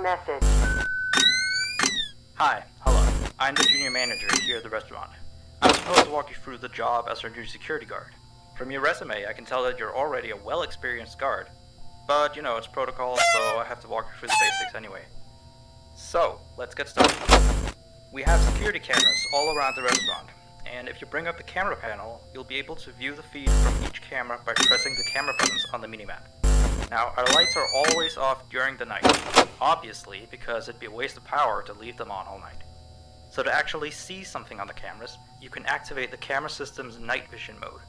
Message. Hi, hello. I'm the junior manager here at the restaurant. I'm supposed to walk you through the job as our new security guard. From your resume, I can tell that you're already a well-experienced guard. But, you know, it's protocol, so I have to walk you through the basics anyway. So, let's get started. We have security cameras all around the restaurant, and if you bring up the camera panel, you'll be able to view the feed from each camera by pressing the camera buttons on the minimap. Now, our lights are always off during the night, obviously because it'd be a waste of power to leave them on all night. So to actually see something on the cameras, you can activate the camera system's night vision mode.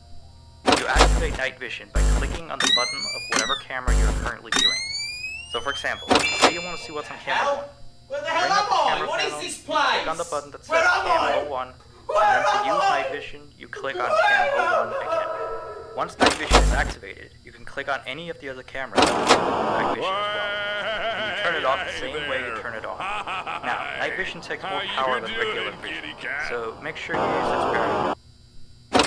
You activate night vision by clicking on the button of whatever camera you're currently viewing. So for example, say you want to see what's on camera 1. Where the hell am I? What is this place? Click on the button that says Cam 01, and then to use night vision, you click on Cam 01 again. Once night vision is activated, you can click on any of the other cameras with night vision as well. And you turn it off the same way you turn it on. Now, night vision takes more power than regular vision, so make sure you use it sparingly.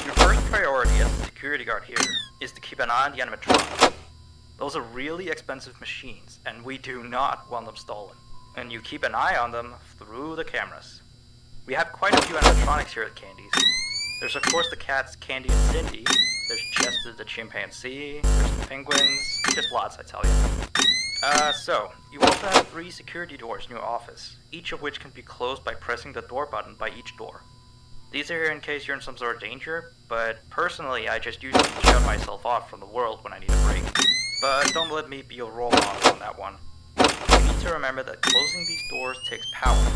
Your first priority as a security guard here is to keep an eye on the animatronics. Those are really expensive machines, and we do not want them stolen. And you keep an eye on them through the cameras. We have quite a few animatronics here at Candy's. There's of course the cats Candy and Cindy, there's Chester the chimpanzee, there's the penguins, just lots I tell you. So, you also have 3 security doors in your office, each of which can be closed by pressing the door button by each door. These are here in case you're in some sort of danger, but personally I just use them to shut myself off from the world when I need a break. But don't let me be your role model on that one. You need to remember that closing these doors takes power,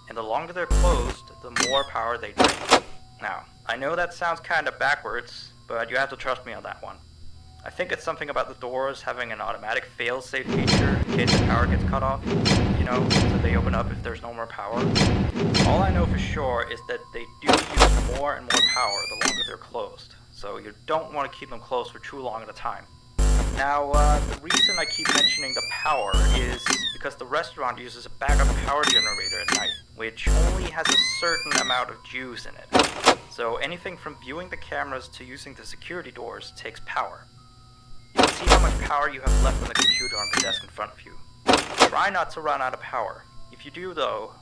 and the longer they're closed, the more power they drain. Now, I know that sounds kinda backwards, but you have to trust me on that one. I think it's something about the doors having an automatic fail-safe feature in case the power gets cut off, you know, so they open up if there's no more power. All I know for sure is that they do use more and more power the longer they're closed, so you don't want to keep them closed for too long at a time. Now, the reason I keep mentioning the power is because the restaurant uses a backup power generator at night, which only has a certain amount of juice in it. So anything from viewing the cameras to using the security doors takes power. You can see how much power you have left on the computer on the desk in front of you. Try not to run out of power. If you do though,